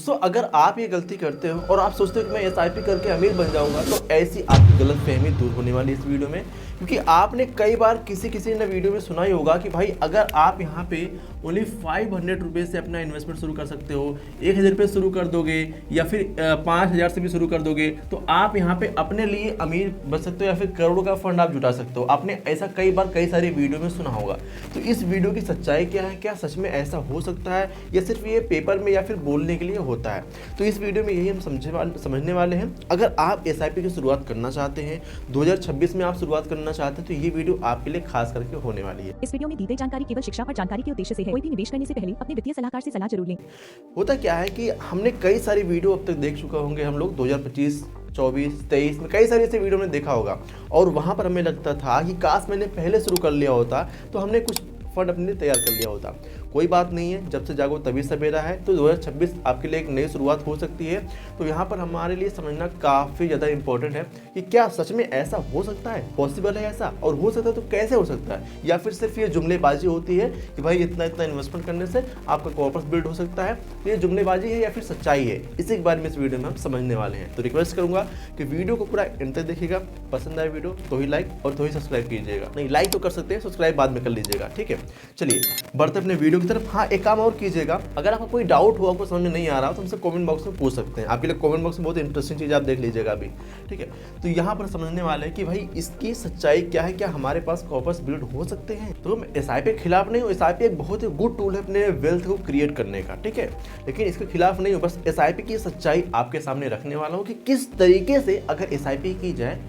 दोस्तों अगर आप ये गलती करते हो और आप सोचते हो कि मैं एसआईपी करके अमीर बन जाऊंगा, तो ऐसी आपकी गलतफहमी दूर होने वाली है इस वीडियो में। क्योंकि आपने कई बार किसी ने वीडियो में सुना ही होगा कि भाई अगर आप यहाँ पे ओनली 500 रुपये से अपना इन्वेस्टमेंट शुरू कर सकते हो, 1000 रुपये शुरू कर दोगे या फिर 5000 से भी शुरू कर दोगे, तो आप यहाँ पे अपने लिए अमीर बन सकते हो या फिर करोड़ों का फंड आप जुटा सकते हो। आपने ऐसा कई बार कई सारी वीडियो में सुना होगा। तो इस वीडियो की सच्चाई क्या है, क्या सच में ऐसा हो सकता है या सिर्फ ये पेपर में या फिर बोलने के लिए होता है? तो इस वीडियो में यही हम समझने वाले हैं। अगर आप एसआईपी की शुरुआत करना चाहते हैं, 2026 में आप शुरुआत करना चाहते हैं, तो ये वीडियो आपके लिए खास करके होने वाली है। इस वीडियो में दी गई जानकारी केवल शिक्षा और जानकारी के उद्देश्य से है। कोई भी निवेश करने से पहले अपने वित्तीय सलाहकार से सलाह जरूर लें। होता क्या है कि हमने कई सारी वीडियो अब तक देख चुका होंगे हम लोग, 2025 24 23 में कई सारी ऐसे वीडियो में देखा होगा, और वहाँ पर हमें लगता था कि काश मैंने पहले शुरू कर लिया होता तो हमने कुछ फंड अपने तैयार कर लिया होता। कोई बात नहीं है, जब से जागो तभी सवेरा है। तो 2026 आपके लिए एक नई शुरुआत हो सकती है। तो यहाँ पर हमारे लिए समझना काफ़ी ज़्यादा इंपॉर्टेंट है कि क्या सच में ऐसा हो सकता है, पॉसिबल है ऐसा, और हो सकता है तो कैसे हो सकता है, या फिर सिर्फ ये जुमलेबाजी होती है कि भाई इतना इतना इन्वेस्टमेंट करने से आपका कॉर्पस बिल्ड हो सकता है। तो ये जुमलेबाजी है या फिर सच्चाई है, इसी के बारे में इस वीडियो में हम समझने वाले हैं। तो रिक्वेस्ट करूंगा कि वीडियो को पूरा एंड तक देखिएगा। पसंद आए वीडियो तो ही लाइक और तो ही सब्सक्राइब कीजिएगा। नहीं, लाइक तो कर सकते हैं, सब्सक्राइब बाद में कर लीजिएगा, ठीक है। चलिए बढ़ते अपने वीडियो की तरफ। हाँ, एक काम और कीजिएगा, अगर आपको कोई डाउट हो, आपको समझ में नहीं आ रहा तो हमसे कमेंट बॉक्स में पूछ सकते हैं। आपके लिए कमेंट बॉक्स में बहुत इंटरेस्टिंग चीज़ आप देख लीजिएगा अभी, ठीक है। तो यहाँ पर समझने वाले हैं कि भाई इसकी सच्चाई क्या है, क्या हमारे पास कॉर्पस बिल्ड हो सकते हैं। तो मैं एसआईपी के खिलाफ नहीं हूँ, एसआईपी एक बहुत ही गुड टूल है अपने वेल्थ को क्रिएट करने का, ठीक है, लेकिन इसके खिलाफ नहीं हूँ। बस एसआईपी की सच्चाई आपके सामने रखने वाला हूँ कि किस तरीके से अगर एसआईपी की जाए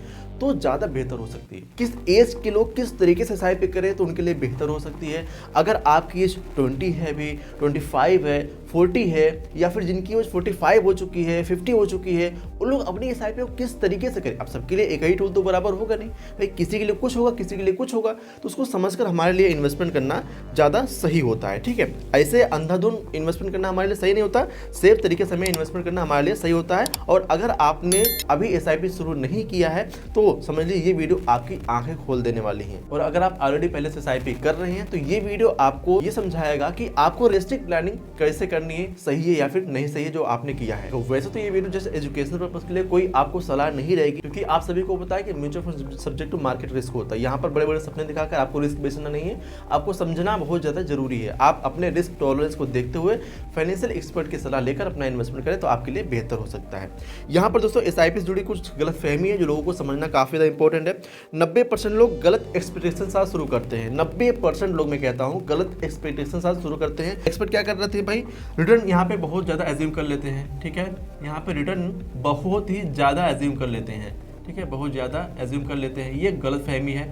तो ज़्यादा बेहतर हो सकती है। किस एज के लोग किस तरीके से एसआईपी करें तो उनके लिए बेहतर हो सकती है। अगर आपकी एज 20 है, भी 25 है, 40 है, या फिर जिनकी एज 45 हो चुकी है, 50 हो चुकी है, उन लोग अपनी एसआईपी को किस तरीके से करें। अब सबके लिए एक ही टूल तो बराबर होगा नहीं भाई, किसी के लिए कुछ होगा, किसी के लिए कुछ होगा। तो उसको समझकर हमारे लिए इन्वेस्टमेंट करना ज़्यादा सही होता है, ठीक है। ऐसे अंधाधुन इन्वेस्टमेंट करना हमारे लिए सही नहीं होता, सेफ तरीके से हमें इन्वेस्टमेंट करना हमारे लिए सही होता है। और अगर आपने अभी एसआईपी शुरू नहीं किया है तो समझ लीजिए ये वीडियो आपकी आंखें खोल देने वाली है। और अगर आप ऑलरेडी पहले से एसआईपी कर रहे हैं तो ये वीडियो आपको ये समझाएगा कि आपको रिस्ट्रिक्ट प्लानिंग कैसे करनी है, सही है या फिर नहीं सही है जो आपने किया है। तो वैसे तो ये वीडियो जैसे एजुकेशनल पर्पस के लिए कोई आपको सलाह नहीं रहेगी, क्योंकि आप सभी को पता है कि mutual fund subject to market risk होता है। यहाँ पर बड़े बड़े सपने दिखाकर आपको रिस्क बेचना नहीं है, आपको समझना बहुत ज्यादा जरूरी है। आप अपने रिस्क टॉलरेंस को देखते हुए फाइनेंशियल एक्सपर्ट की सलाह लेकर अपना इन्वेस्टमेंट करें तो आपके लिए बेहतर हो सकता है। यहाँ पर दोस्तों एसआईपी से जुड़ी कुछ गलत फहमी है जो लोगों को समझना काफी ज्यादा इंपॉर्टेंट है। 90% लोग गलत एक्सपेक्टेशन साथ शुरू करते हैं। 90% लोग, मैं कहता हूँ, गलत एक्सपेक्टेशन साथ शुरू करते हैं। एक्सपर्ट क्या कर रहे थे भाई, रिटर्न यहाँ पे बहुत ज़्यादा एज्यूम कर लेते हैं, ठीक है। यहाँ पे रिटर्न बहुत ही ज़्यादा एज्यूम कर लेते हैं, ठीक है, बहुत ज़्यादा एज्यूम कर लेते हैं। ये गलत फहमी है।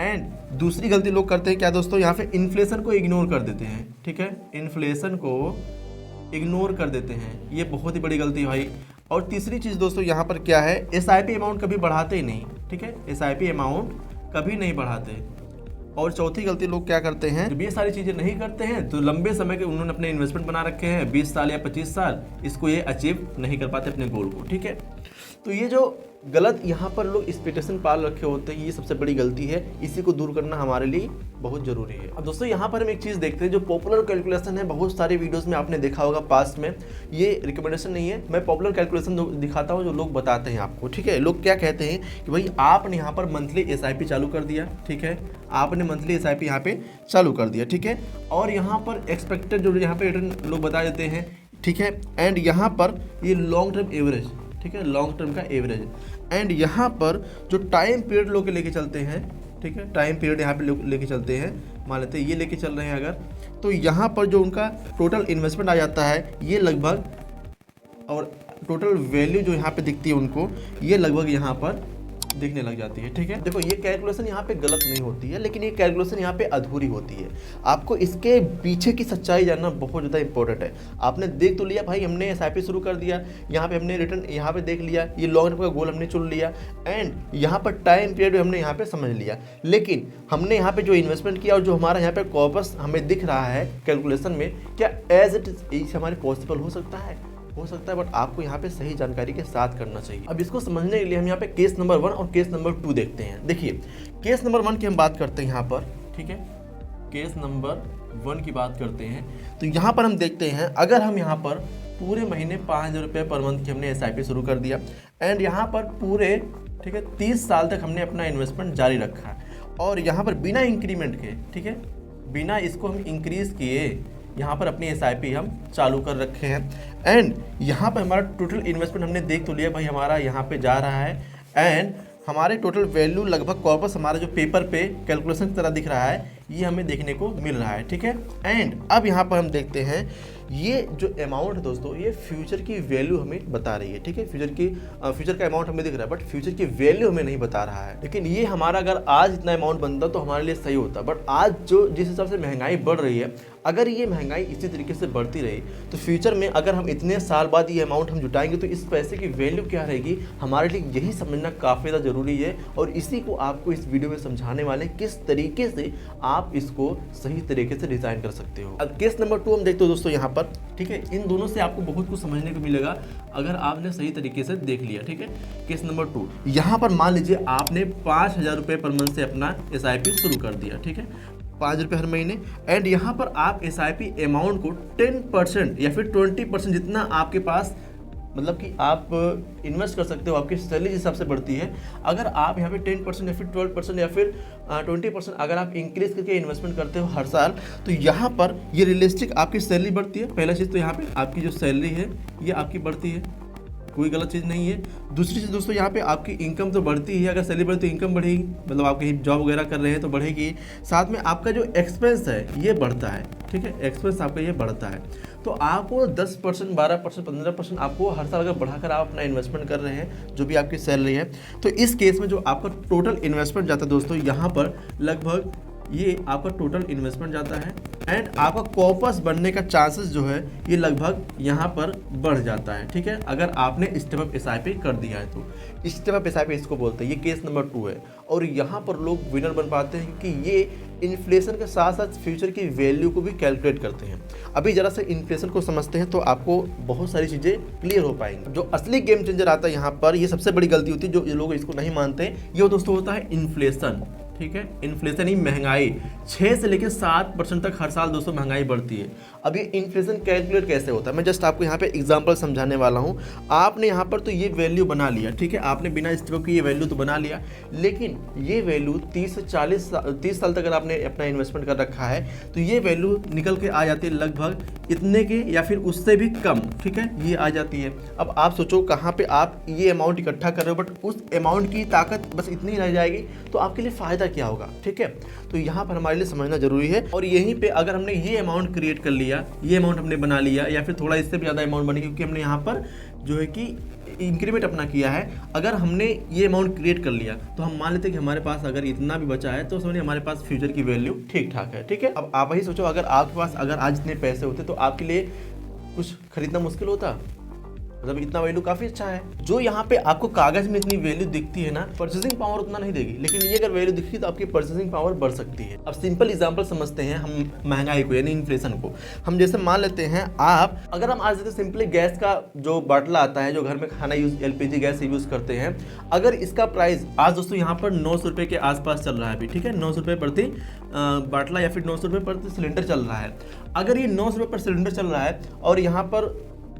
एंड दूसरी गलती लोग करते हैं क्या दोस्तों, यहाँ पे इन्फ्लेशन को इग्नोर कर देते हैं, ठीक है, इन्फ्लेशन को इग्नोर कर देते हैं। ये बहुत ही बड़ी गलती है भाई। और तीसरी चीज़ दोस्तों यहाँ पर क्या है, एसआईपी अमाउंट कभी बढ़ाते ही नहीं, ठीक है, एसआईपी अमाउंट कभी नहीं बढ़ाते। और चौथी गलती लोग क्या करते हैं, जब ये सारी चीज़ें नहीं करते हैं तो लंबे समय के उन्होंने अपने इन्वेस्टमेंट बना रखे हैं 20 साल या 25 साल, इसको ये अचीव नहीं कर पाते अपने गोल को, ठीक है। तो ये जो गलत यहाँ पर लोग एक्सपेक्टेशन पाल रखे होते हैं, ये सबसे बड़ी गलती है। इसी को दूर करना हमारे लिए बहुत जरूरी है। अब दोस्तों यहाँ पर हम एक चीज़ देखते हैं जो पॉपुलर कैलकुलेशन है, बहुत सारे वीडियोस में आपने देखा होगा पास्ट में। ये रिकमेंडेशन नहीं है, मैं पॉपुलर कैलकुलेशन दिखाता हूँ जो लोग बताते हैं आपको, ठीक है। लोग क्या कहते हैं कि भाई आपने यहाँ पर मंथली एसआईपी चालू कर दिया, ठीक है, आपने मंथली एसआईपी यहाँ पे चालू कर दिया, ठीक है, और यहाँ पर एक्सपेक्टेड जो यहाँ पे रिटर्न लोग बता देते हैं, ठीक है। एंड यहाँ पर ये लॉन्ग टर्म एवरेज, ठीक है, लॉन्ग टर्म का एवरेज। एंड यहाँ पर जो टाइम पीरियड लोग लेके चलते हैं, ठीक है, टाइम पीरियड यहाँ पे लेके चलते हैं, मान लेते हैं ये लेके चल रहे हैं अगर, तो यहाँ पर जो उनका टोटल इन्वेस्टमेंट आ जाता है ये लगभग, और टोटल वैल्यू जो यहाँ पे दिखती है उनको, ये लगभग यहाँ पर दिखने लग जाती है, ठीक है। देखो ये कैलकुलेशन यहाँ पे गलत नहीं होती है, लेकिन ये कैलकुलेशन यहाँ पे अधूरी होती है। आपको इसके पीछे की सच्चाई जानना बहुत ज़्यादा इंपॉर्टेंट है। आपने देख तो लिया भाई, हमने एसआईपी शुरू कर दिया, यहाँ पे हमने रिटर्न यहाँ पे देख लिया, ये लॉन्ग टर्म का गोल हमने चुन लिया, एंड यहाँ पर टाइम पीरियड हमने यहाँ पे समझ लिया, लेकिन हमने यहाँ पे जो इन्वेस्टमेंट किया और जो हमारा यहाँ पे कॉर्पस हमें दिख रहा है कैलकुलेशन में, क्या एज इट इज हमारे पॉसिबल हो सकता है, बट आपको यहाँ पे सही जानकारी के साथ करना चाहिए। अब इसको समझने के लिए हम यहाँ पे केस नंबर 1 और केस नंबर 2 देखते हैं। देखिए केस नंबर 1 की हम बात करते हैं यहाँ पर, ठीक है, केस नंबर 1 की बात करते हैं। तो यहाँ पर हम देखते हैं, अगर हम यहाँ पर पूरे महीने 5,000 रुपये पर मंथ की हमने SIP शुरू कर दिया। एंड यहाँ पर पूरे ठीक है 30 साल तक हमने अपना इन्वेस्टमेंट जारी रखा है और यहाँ पर बिना इंक्रीमेंट के, ठीक है, बिना इसको हम इंक्रीज़ किए यहाँ पर अपनी SIP हम चालू कर रखे हैं। एंड यहाँ पर हमारा टोटल इन्वेस्टमेंट हमने देख तो लिया भाई, हमारा यहाँ पे जा रहा है। एंड हमारे टोटल वैल्यू लगभग कॉर्पस हमारा जो पेपर पे कैलकुलेशन की तरह दिख रहा है, ये हमें देखने को मिल रहा है, ठीक है। एंड अब यहाँ पर हम देखते हैं ये जो अमाउंट है दोस्तों, ये फ्यूचर की वैल्यू हमें बता रही है, ठीक है। फ्यूचर का अमाउंट हमें दिख रहा है, बट फ्यूचर की वैल्यू हमें नहीं बता रहा है। लेकिन ये हमारा अगर आज इतना अमाउंट बनता तो हमारे लिए सही होता, बट आज जो जिस हिसाब से महंगाई बढ़ रही है, अगर ये महंगाई इसी तरीके से बढ़ती रही तो फ्यूचर में अगर हम इतने साल बाद ये अमाउंट हम जुटाएंगे तो इस पैसे की वैल्यू क्या रहेगी, हमारे लिए यही समझना काफ़ी ज़्यादा ज़रूरी है। और इसी को आपको इस वीडियो में समझाने वाले किस तरीके से आप इसको सही तरीके से डिज़ाइन कर सकते हो। अब केस नंबर 2 हम देखते हो दोस्तों यहाँ पर, ठीक है। इन दोनों से आपको बहुत कुछ समझने को मिलेगा अगर आपने सही तरीके से देख लिया, ठीक है। केस नंबर 2, यहाँ पर मान लीजिए आपने 5,000 रुपये पर मंथ से अपना SIP शुरू कर दिया, ठीक है, 5 रुपये हर महीने। एंड यहाँ पर आप SIP अमाउंट को 10% या फिर 20% जितना आपके पास मतलब कि आप इन्वेस्ट कर सकते हो, आपकी सैलरी जिस हिसाब से बढ़ती है, अगर आप यहाँ पे 10% या फिर 12% या फिर 20% अगर आप इंक्रीज करके इन्वेस्टमेंट करते हो हर साल, तो यहाँ पर ये रियलिस्टिक आपकी सैलरी बढ़ती है। पहला चीज़ तो यहाँ पे आपकी जो सैलरी है ये आपकी बढ़ती है, कोई गलत चीज़ नहीं है। दूसरी चीज़ दोस्तों, यहाँ पे आपकी इनकम तो बढ़ती ही है, अगर सैलरी बढ़ती तो इनकम बढ़ेगी, मतलब आप कहीं जॉब वगैरह कर रहे हैं तो बढ़ेगी। साथ में आपका जो एक्सपेंस है ये बढ़ता है, ठीक है, एक्सपेंस आपका ये बढ़ता है। तो आपको 10%, 12%, 15% आपको हर साल अगर बढ़ाकर आप अपना इन्वेस्टमेंट कर रहे हैं जो भी आपकी सैलरी है, तो इस केस में जो आपका टोटल इन्वेस्टमेंट जाता है दोस्तों, यहाँ पर लगभग ये आपका टोटल इन्वेस्टमेंट जाता है। एंड आपका कॉर्पस बनने का चांसेस जो है ये लगभग यहाँ पर बढ़ जाता है, ठीक है, अगर आपने स्टेप अप SIP कर दिया है तो। स्टेप अप SIP इसको बोलते हैं, ये केस नंबर 2 है। और यहाँ पर लोग विनर बन पाते हैं क्योंकि ये इन्फ्लेशन के साथ साथ फ्यूचर की वैल्यू को भी कैलकुलेट करते हैं। अभी जरा से इन्फ्लेशन को समझते हैं तो आपको बहुत सारी चीज़ें क्लियर हो पाएंगी। जो असली गेम चेंजर आता है यहाँ पर, ये सबसे बड़ी गलती होती है जो लोग इसको नहीं मानते, ये दोस्तों होता है इन्फ्लेशन, ठीक है। इन्फ्लेशन ही महंगाई 6 से लेकर 7% तक हर साल दोस्तों महंगाई बढ़ती है। अब ये इन्फ्लेशन कैलकुलेट कैसे होता है, मैं जस्ट आपको यहाँ पे एग्जांपल समझाने वाला हूँ। आपने यहाँ पर तो ये वैल्यू बना लिया, ठीक है, आपने बिना स्टेप की ये वैल्यू तो बना लिया, लेकिन ये वैल्यू 30 साल तक अगर आपने अपना इन्वेस्टमेंट कर रखा है तो ये वैल्यू निकल के आ जाती है लगभग इतने के या फिर उससे भी कम, ठीक है, ये आ जाती है। अब आप सोचो कहाँ पे आप ये अमाउंट इकट्ठा कर रहे हो, बट उस अमाउंट की ताकत बस इतनी रह जाएगी तो आपके लिए फ़ायदा क्या होगा, ठीक है। तो यहाँ पर हमारे लिए समझना जरूरी है। और यहीं पे अगर हमने ये अमाउंट क्रिएट कर लिया, ये अमाउंट हमने बना लिया, या फिर थोड़ा इससे भी ज़्यादा अमाउंट बनी क्योंकि हमने यहाँ पर जो है कि इंक्रीमेंट अपना किया है, अगर हमने ये अमाउंट क्रिएट कर लिया तो हम मान लेते हैं कि हमारे पास अगर इतना भी बचा है तो समझिए हमारे पास फ्यूचर की वैल्यू ठीक ठाक है, ठीक है। अब आप ही सोचो अगर आपके पास अगर आज इतने पैसे होते तो आपके लिए कुछ खरीदना मुश्किल होता, मतलब इतना वैल्यू काफ़ी अच्छा है। जो यहाँ पे आपको कागज में इतनी वैल्यू दिखती है ना, परचेसिंग पावर उतना नहीं देगी, लेकिन ये अगर वैल्यू दिखती तो आपकी परचेसिंग पावर बढ़ सकती है। अब सिंपल एग्जांपल समझते हैं हम महंगाई को यानी इन्फ्लेशन को। हम जैसे मान लेते हैं अगर हम आज जैसे सिंपली गैस का जो बाटला आता है जो घर में खाना LPG गैस यूज़ करते हैं, अगर इसका प्राइस आज दोस्तों यहाँ पर 900 रुपये के आसपास चल रहा है अभी, ठीक है, 900 रुपये प्रति बाटला या फिर 900 रुपये प्रति सिलेंडर चल रहा है। अगर ये 900 रुपये पर सिलेंडर चल रहा है और यहाँ पर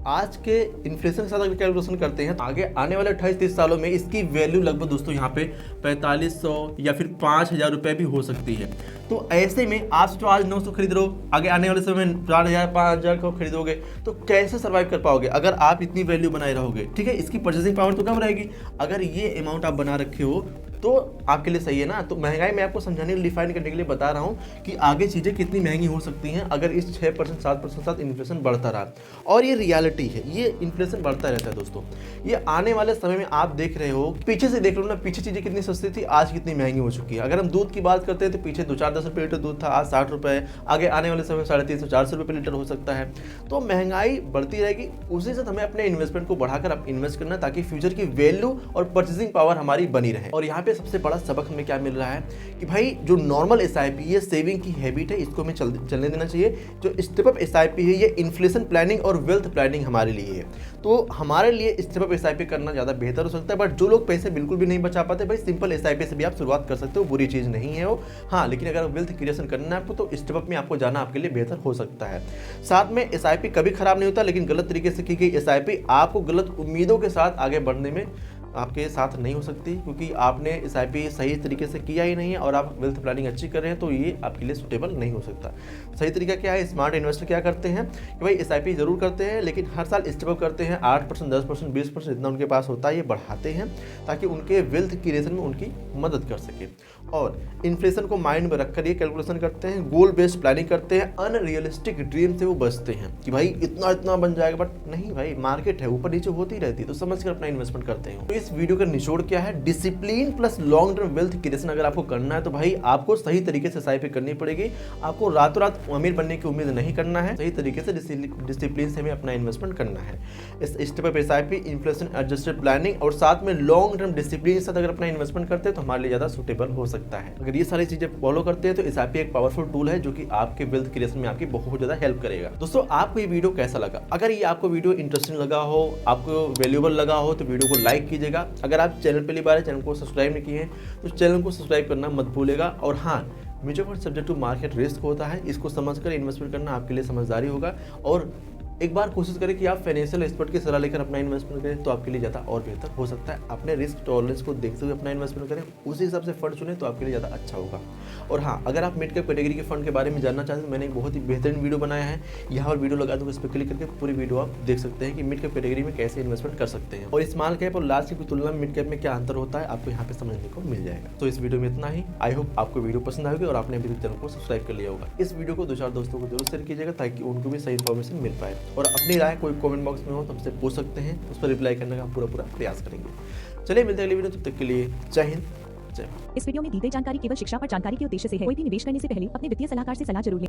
आज के इन्फ्लेशन के साथ अगर कैलकुलेशन करते हैं तो आगे आने वाले 28-30 सालों में इसकी वैल्यू लगभग दोस्तों यहाँ पे 4500 या फिर 5000 रुपये भी हो सकती है। तो ऐसे में आप जो आज 900 खरीद रहे हो, आगे आने वाले समय में 4000 5000 को खरीदोगे तो कैसे सर्वाइव कर पाओगे अगर आप इतनी वैल्यू बनाए रहोगे, ठीक है। इसकी परचेसिंग पावर तो कम रहेगी। अगर ये अमाउंट आप बना रखे हो तो आपके लिए सही है ना। तो महंगाई मैं आपको समझाने डिफाइन करने के लिए बता रहा हूँ कि आगे चीज़ें कितनी महंगी हो सकती हैं अगर इस 6% 7% साथ इन्फ्लेशन बढ़ता रहा। और ये रियलिटी है, ये इन्फ्लेशन बढ़ता रहता है दोस्तों। ये आने वाले समय में आप देख रहे हो, पीछे से देख लो ना, पीछे चीज़ें कितनी सस्ती थी, आज कितनी महंगी हो चुकी है। अगर हम दूध की बात करते हैं तो पीछे 2-4-10 रुपये लीटर दूध था, आज 60 रुपये, आगे आने वाले समय 350-400 रुपये लीटर हो सकता है। तो महंगाई बढ़ती रहेगी, उसी से हमें अपने इन्वेस्टमेंट को बढ़ाकर इंवेस्ट करना ताकि फ्यूचर की वैल्यू और परचेसिंग पावर हमारी बनी रहे। और यहाँ पे सबसे बड़ा सबक हमें क्या मिल रहा है कि भाई जो नॉर्मल एसआईपी ये सेविंग की हैबिट है, इसको हमें चलने देना चाहिए। जो स्टेप अप एसआईपी है ये इन्फ्लेशन प्लानिंग और वेल्थ प्लानिंग हमारे लिए है, तो हमारे लिए स्टेप अप एसआईपी करना ज़्यादा बेहतर हो सकता है। बट जो लोग पैसे बिल्कुल भी नहीं बचा पाते, भाई सिंपल एसआईपी से भी आप शुरुआत कर सकते हो, बुरी चीज़ नहीं है वो। हाँ, लेकिन अगर वेल्थ क्रिएशन करना है आपको तो स्टेप अप में आपको जाना आपके लिए बेहतर हो सकता है। साथ में एसआईपी कभी खराब नहीं होता, लेकिन गलत तरीके से की गई एसआईपी आपको गलत उम्मीदों के साथ आगे बढ़ने में आपके साथ नहीं हो सकती, क्योंकि आपने एसआईपी सही तरीके से किया ही नहीं है और आप वेल्थ प्लानिंग अच्छी कर रहे हैं, तो ये आपके लिए सूटेबल नहीं हो सकता। सही तरीका क्या है, स्मार्ट इन्वेस्टर क्या करते हैं कि भाई एसआईपी जरूर करते हैं, लेकिन हर साल स्टेप अप करते हैं। 8%, 10%, 20% जितना उनके पास होता है ये बढ़ाते हैं, ताकि उनके वेल्थ क्रिएशन में उनकी मदद कर सके। और इन्फ्लेशन को माइंड में रखकर ये कैलकुलेशन करते हैं, गोल बेस्ड प्लानिंग करते हैं, अनरियलिस्टिक ड्रीम से वो बचते हैं कि भाई इतना इतना बन जाएगा, बट नहीं भाई, मार्केट है, ऊपर नीचे होती रहती है, तो समझ कर अपना इन्वेस्टमेंट करते हैं। तो इस वीडियो का निचोड़ क्या है, discipline plus long term wealth creation अगर आपको करना है तो भाई आपको सही तरीके से एसआईपी करनी पड़ेगी। आपको रातों रात अमीर बनने की उम्मीद नहीं करना है, सही तरीके से डिसिप्लिन से हमें अपना इन्वेस्टमेंट करना है। इस step up SIP, inflation adjusted planning और साथ में लॉन्ग टर्म डिसिप्लिन के साथ अगर अपना इन्वेस्टमेंट करते हैं तो हमारे लिए ज्यादा सूटेबल हो सकता है। अगर ये सारी चीजें फॉलो करते हैं तो एसआईपी एक पावरफुल टूल है जो कि आपके वेल्थ क्रिएशन में आपकी बहुत ज्यादा हेल्प करेगा। दोस्तों, आपको ये वीडियो कैसा लगा? अगर ये आपको वीडियो इंटरेस्टिंग लगा हो, आपको वैल्यूएबल लगा हो, तो वीडियो को लाइक कीजिएगा। अगर आप चैनल पहली बार है, चैनल को सब्सक्राइब नहीं किए हैं तो चैनल को सब्सक्राइब करना मत भूलेगा। और हाँ, mutual fund subject to market risk होता है, इसको समझकर इन्वेस्टमेंट करना आपके लिए समझदारी होगा। और एक बार कोशिश करें कि आप फाइनेंशियल एक्सपर्ट की सलाह लेकर अपना इन्वेस्टमेंट करें, तो आपके लिए ज़्यादा और बेहतर हो सकता है। अपने रिस्क टॉलरेंस को देखते हुए अपना इन्वेस्टमेंट करें, उसी हिसाब से फंड चुनें तो आपके लिए ज़्यादा अच्छा होगा। और हाँ, अगर आप मिड कैप कैटेगरी के फंड के बारे में जानना चाहते हैं तो मैंने एक बहुत ही बेहतरीन वीडियो बनाया है, यहाँ पर वीडियो लगा दूँगा, इस पर क्लिक करके पूरी वीडियो आप देख सकते हैं कि मिड कैप कैटेगरी में कैसे इन्वेस्टमेंट कर सकते हैं, और स्मॉल कैप और लार्ज कैप की तुलना में मिड कैप में क्या अंतर होता है आपको यहाँ पे समझने को मिल जाएगा। तो इस वीडियो में इतना ही। आई होप आपको वीडियो पसंद आएगी और आपने अभी तक चैनल को सब्सक्राइब कर लिया होगा। इस वीडियो को 2-4 दोस्तों को जरूर शेयर कीजिएगा ताकि उनको भी सही इन्फॉर्मेशन मिल पाए। और अपनी राय कोई कमेंट बॉक्स में हो तो हमसे पूछ सकते हैं, उस पर रिप्लाई करने का पूरा प्रयास करेंगे। चलिए मिलते हैं अगली वीडियो, तब तक के लिए जय हिंद, जय भारत। इस वीडियो में दी गई जानकारी केवल शिक्षा और जानकारी के उद्देश्य से है। कोई भी निवेश करने से पहले अपने वित्तीय सलाहकार से सलाह जरूर लें।